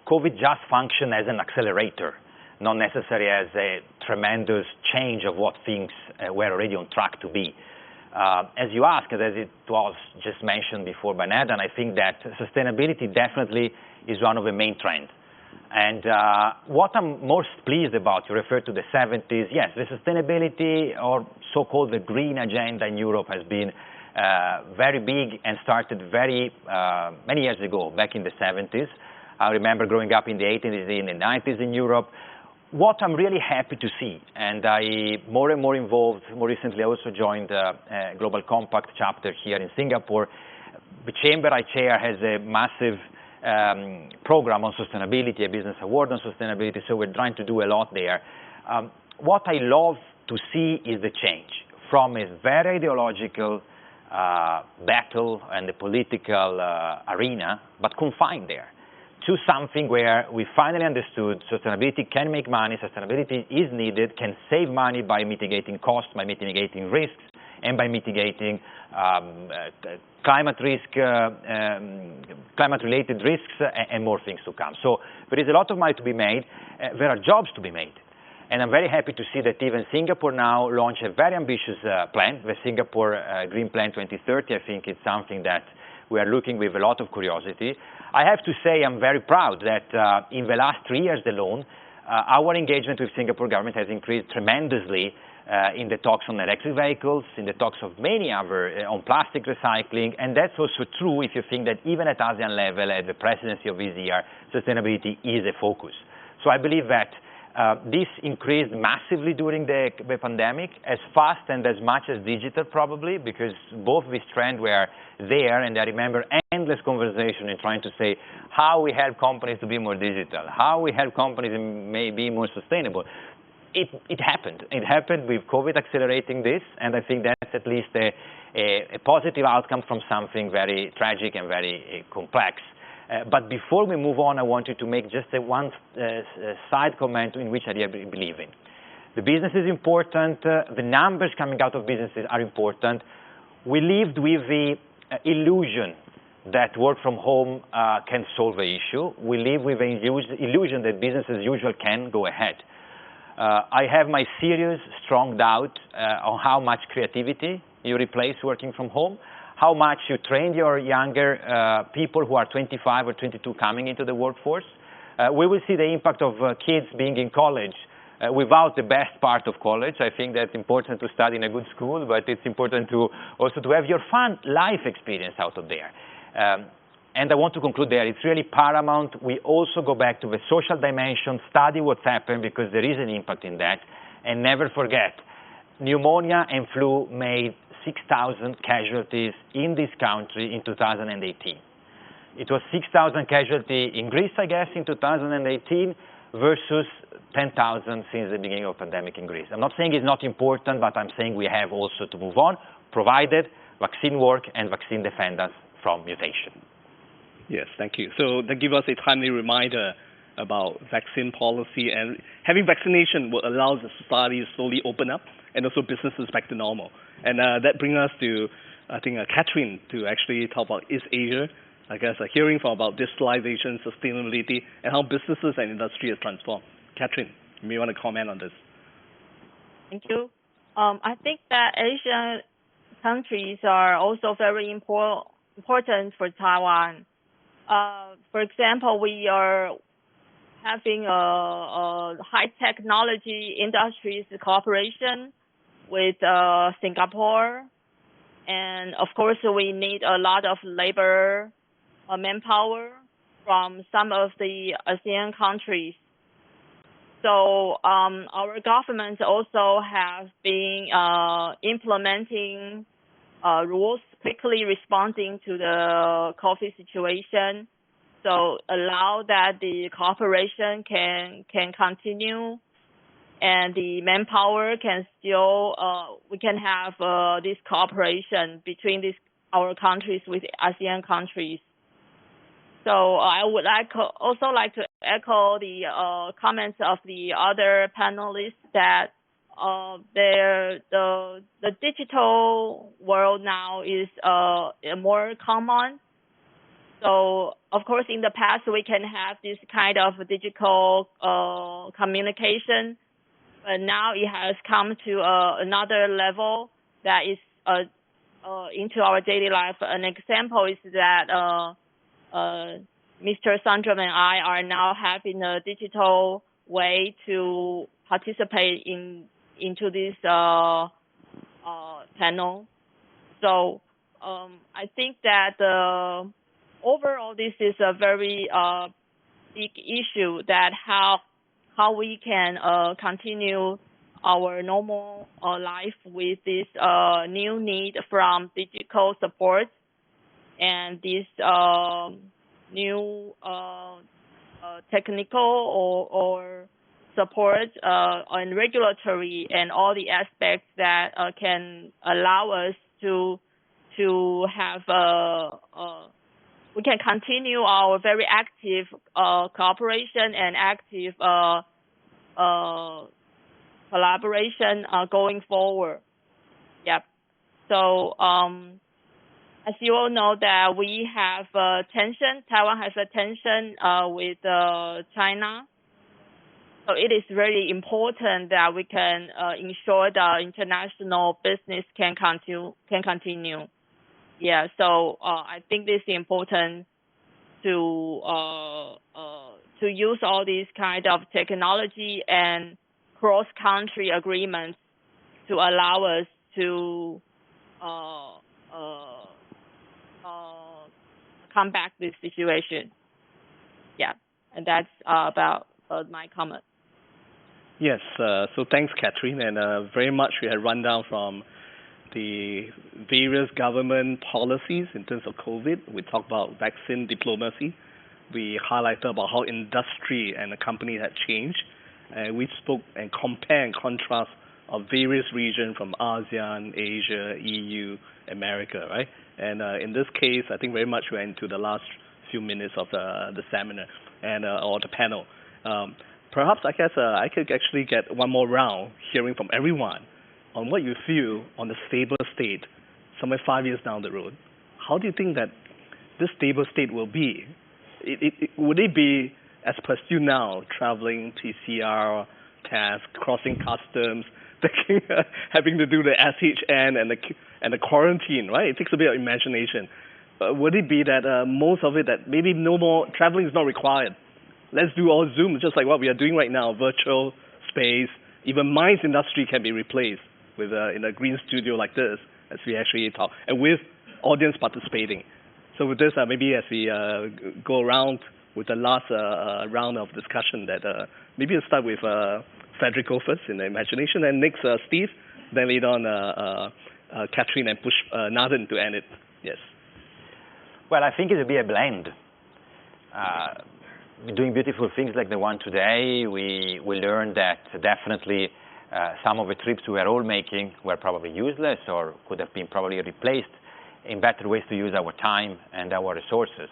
COVID just functioned as an accelerator, not necessarily as a tremendous change of what things were already on track to be. As you asked, as it was just mentioned before by Ned, and I think that sustainability definitely is one of the main trends. And what I'm most pleased about, you referred to the 70s, yes, the sustainability or so-called the green agenda in Europe has been very big and started very many years ago, back in the 70s. I remember growing up in the 80s, in the 90s in Europe. What I'm really happy to see, and I more and more involved, more recently I also joined Global Compact chapter here in Singapore. The chamber I chair has a massive program on sustainability, a business award on sustainability, so we're trying to do a lot there. What I love to see is the change from a very ideological battle and the political arena, but confined there, to something where we finally understood sustainability can make money, sustainability is needed, can save money by mitigating costs, by mitigating risks, and by mitigating climate risk, climate-related risks, and more things to come. So there is a lot of money to be made. There are jobs to be made. And I'm very happy to see that even Singapore now launched a very ambitious plan, the Singapore Green Plan 2030. I think it's something that we are looking with a lot of curiosity. I have to say I'm very proud that in the last 3 years alone, our engagement with Singapore government has increased tremendously in the talks on electric vehicles, in the talks of many other, on plastic recycling, and that's also true if you think that even at ASEAN level, at the presidency of this year, sustainability is a focus. So I believe that this increased massively during the pandemic, as fast and as much as digital probably, because both these trends were there, and I remember endless conversation in trying to say how we help companies to be more digital, how we help companies may be more sustainable. It happened. It happened with COVID accelerating this, and I think that's at least a positive outcome from something very tragic and very complex. But before we move on, I wanted to make just one side comment in which I really believe in. The business is important. The numbers coming out of businesses are important. We lived with the illusion that work from home can solve the issue. We live with the illusion that business as usual can go ahead. I have my serious, strong doubt on how much creativity you replace working from home, how much you train your younger people who are 25 or 22 coming into the workforce. We will see the impact of kids being in college without the best part of college. I think that's important to study in a good school, but it's important to also to have your fun life experience out of there. And I want to conclude there, it's really paramount. We also go back to the social dimension, study what's happened because there is an impact in that, and never forget, pneumonia and flu made 6,000 casualties in this country in 2018. It was 6,000 casualties in Greece, I guess, in 2018 versus 10,000 since the beginning of the pandemic in Greece. I'm not saying it's not important, but I'm saying we have also to move on, provided vaccine work and vaccine defend us from mutation. Yes, thank you. So that gives us a timely reminder about vaccine policy, and having vaccination will allow the society to slowly open up and also businesses back to normal. And that brings us to, I think, Catherine to actually talk about East Asia. I guess hearing from about digitalization, sustainability, and how businesses and industry has transformed. Catherine, you may want to comment on this. Thank you. I think that Asian countries are also very important for Taiwan. For example, we are having a high technology industries cooperation with Singapore, and of course we need a lot of labor manpower from some of the Asean countries. So our government also have been implementing rules, quickly responding to the COVID situation, so allow that the cooperation can continue, and the manpower can still, we can have this cooperation between our countries with ASEAN countries. So I would also like to echo the comments of the other panelists that the digital world now is more common. So of course, in the past we can have this kind of digital communication, but now it has come to another level that is into our daily life. An example is that Mr. Sandram and I are now having a digital way to participate into this panel. So I think that overall this is a very big issue, that how we can continue our normal life with this new need from digital support and this new technical or support on regulatory and all the aspects that can allow us to have we can continue our very active cooperation and active collaboration going forward. Yep. So as you all know that we have tension, Taiwan has a tension with China. So it is really important that we can ensure the international business can continue. Yeah, so I think this is important to use all these kind of technology and cross-country agreements to allow us to combat this situation. Yeah, and that's about my comment. Yes, so thanks, Catherine, and very much we had run down from the various government policies in terms of COVID. We talked about vaccine diplomacy. We highlighted about how industry and the company had changed. And we spoke and compare and contrast of various regions from ASEAN, Asia, EU, America, right? And in this case, I think very much we're into the last few minutes of the seminar and or the panel. Perhaps I guess I could actually get one more round hearing from everyone on what you feel on the stable state somewhere 5 years down the road. How do you think that this stable state will be? Would it be as pursued now, traveling, PCR test, crossing customs, having to do the SHN and the quarantine, right? It takes a bit of imagination. Would it be that most of it that maybe no more traveling is not required? Let's do all Zoom, just like what we are doing right now, virtual space. Even Mind's industry can be replaced with in a green studio like this, as we actually talk, and with audience participating. So with this, maybe as we go around with the last round of discussion, that maybe we'll start with Federico first in the imagination, and next Steve, then later on Catherine, and push Nathan to end it. Yes. Well, I think it will be a blend. Doing beautiful things like the one today, we learned that definitely some of the trips we were all making were probably useless or could have been probably replaced in better ways to use our time and our resources.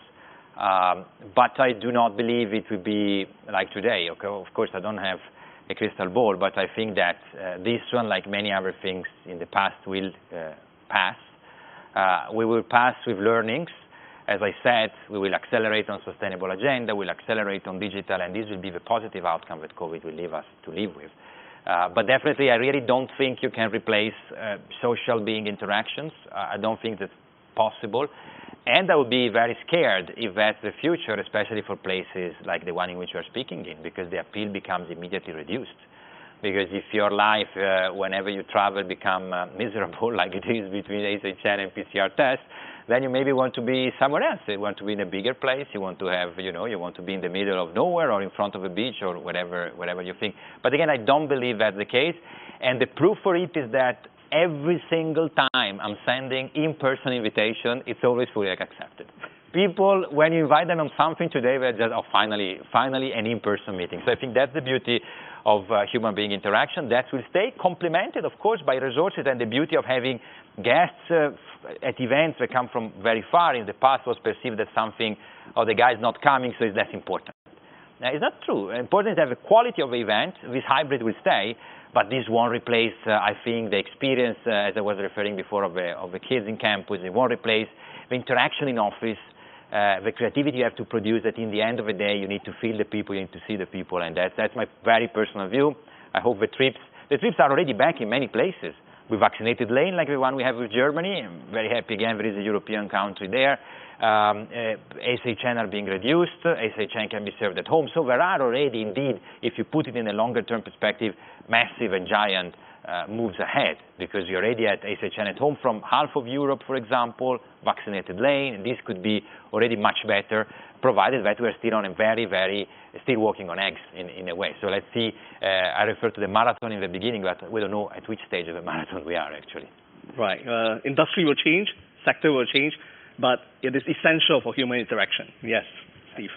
But I do not believe it will be like today. Okay, of course, I don't have a crystal ball, but I think that this one, like many other things in the past, will pass. We will pass with learnings. As I said, we will accelerate on sustainable agenda, we'll accelerate on digital, and this will be the positive outcome that COVID will leave us to live with. But definitely, I really don't think you can replace social being interactions. I don't think that's possible. And I would be very scared if that's the future, especially for places like the one in which we're speaking in, because the appeal becomes immediately reduced. Because if your life, whenever you travel, become miserable, like it is between Asean and PCR tests, then you maybe want to be somewhere else. You want to be in a bigger place. You want to have, you want to be in the middle of nowhere or in front of a beach or whatever you think. But again, I don't believe that's the case. And the proof for it is that every single time I'm sending in-person invitation, it's always fully accepted. People, when you invite them on something today, they're just, finally an in-person meeting. So I think that's the beauty of human being interaction. That will stay complemented, of course, by resources, and the beauty of having guests at events that come from very far. In the past was perceived as something, the guy's not coming, so it's less important. Now, it's not true. Important is to have the quality of the event. This hybrid will stay, but this won't replace, I think, the experience, as I was referring before, of the kids in campus. It won't replace the interaction in office, the creativity you have to produce, that in the end of the day, you need to feel the people, you need to see the people, and that's my very personal view. I hope the trips are already back in many places. With vaccinated lane, like the one we have with Germany. I'm very happy again there is a European country there. Asean are being reduced. Asean can be served at home. So there are already, indeed, if you put it in a longer-term perspective, massive and giant moves ahead, because you're already at Asean at home from half of Europe, for example, vaccinated lane, and this could be already much better, provided that we're still on a still walking on eggs in a way. So let's see, I referred to the marathon in the beginning, but we don't know at which stage of the marathon we are actually. Right, industry will change, sector will change, but it is essential for human interaction. Yes, Steve.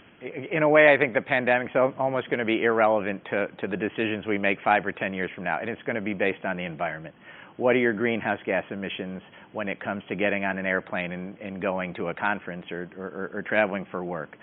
In a way, I think the pandemic's almost going to be irrelevant to the decisions we make 5 or 10 years from now, and it's going to be based on the environment. What are your greenhouse gas emissions when it comes to getting on an airplane and going to a conference or traveling for work?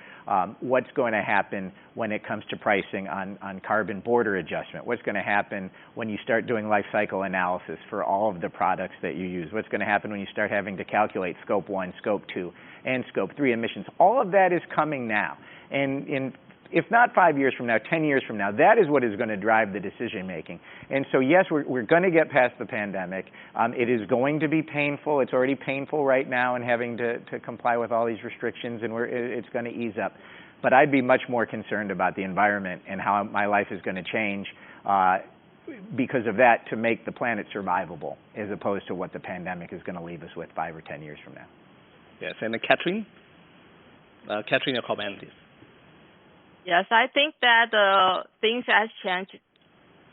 What's going to happen when it comes to pricing on carbon border adjustment? What's going to happen when you start doing life cycle analysis for all of the products that you use? What's going to happen when you start having to calculate Scope 1, Scope 2, and Scope 3 emissions? All of that is coming now. And if not 5 years from now, 10 years from now, that is what is going to drive the decision making. And so yes, we're going to get past the pandemic. It is going to be painful. It's already painful right now in having to comply with all these restrictions, and it's going to ease up. But I'd be much more concerned about the environment and how my life is going to change because of that, to make the planet survivable, as opposed to what the pandemic is going to leave us with 5 or 10 years from now. Yes, and Catherine? Catherine, your comment, please. Yes, I think that things have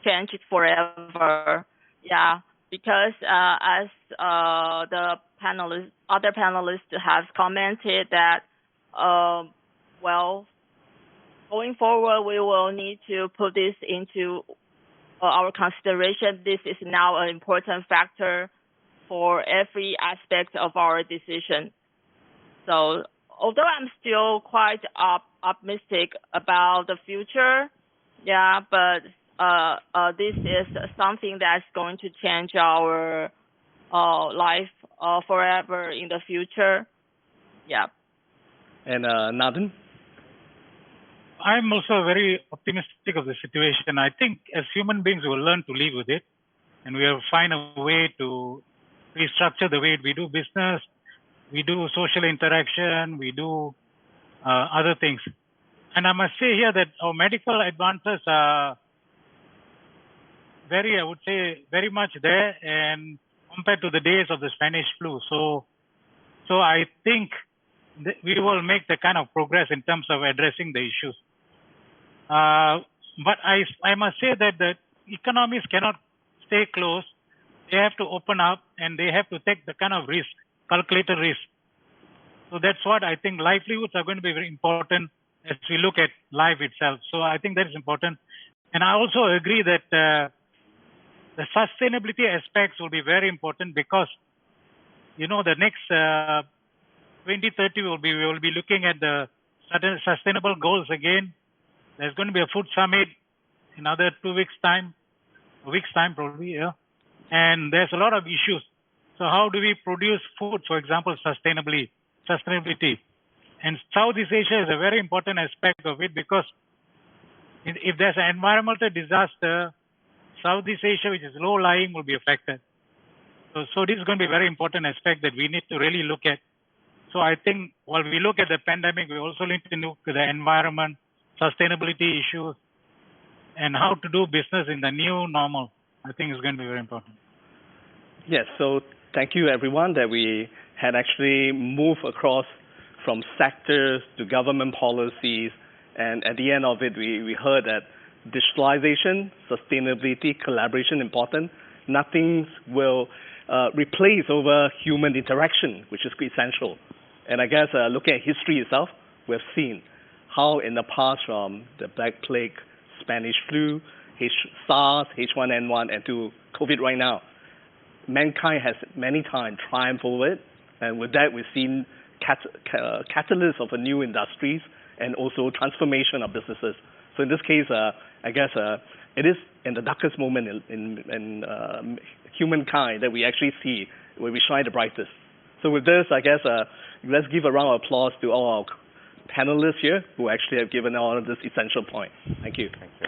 changed forever. Yeah, because as the other panelists have commented that, going forward, we will need to put this into our consideration. This is now an important factor for every aspect of our decision. So, although I'm still quite optimistic about the future, yeah, but this is something that's going to change our life forever in the future. Yeah. And Nathan? I'm also very optimistic of the situation. I think as human beings, we'll learn to live with it. and we have to find a way to restructure the way we do business, we do social interaction, we do other things. And I must say here that our medical advances are very, I would say, very much there, and compared to the days of the Spanish flu. So I think we will make the kind of progress in terms of addressing the issues. But I must say that the economies cannot stay closed. They have to open up, and they have to take the kind of risk, calculated risk. So that's what I think livelihoods are going to be very important as we look at life itself. So I think that is important. And I also agree that the sustainability aspects will be very important because, you know, the next 2030 we will be looking at the sustainable goals again. There's going to be a food summit in another 2 weeks' time, a week's time probably, yeah. And there's a lot of issues. So how do we produce food, for example, sustainability? And Southeast Asia is a very important aspect of it because if there's an environmental disaster, Southeast Asia, which is low-lying, will be affected. So this is going to be a very important aspect that we need to really look at. So I think while we look at the pandemic, we also need to look at the environment, sustainability issues, and how to do business in the new normal. I think is going to be very important. Yes, so thank you everyone that we had actually moved across from sectors to government policies, and at the end of it, we heard that digitalization, sustainability, collaboration important. Nothing will replace over human interaction, which is essential. And I guess looking at history itself, we've seen how in the past from the Black Plague, Spanish flu, SARS, H1N1, and to COVID right now, mankind has many times triumphed over it. And with that, we've seen catalysts of new industries and also transformation of businesses. So in this case, I guess it is in the darkest moment in humankind that we actually see where we shine the brightest. So with this, I guess let's give a round of applause to all our panelists here who actually have given all of this essential point. Thank you. Thank you.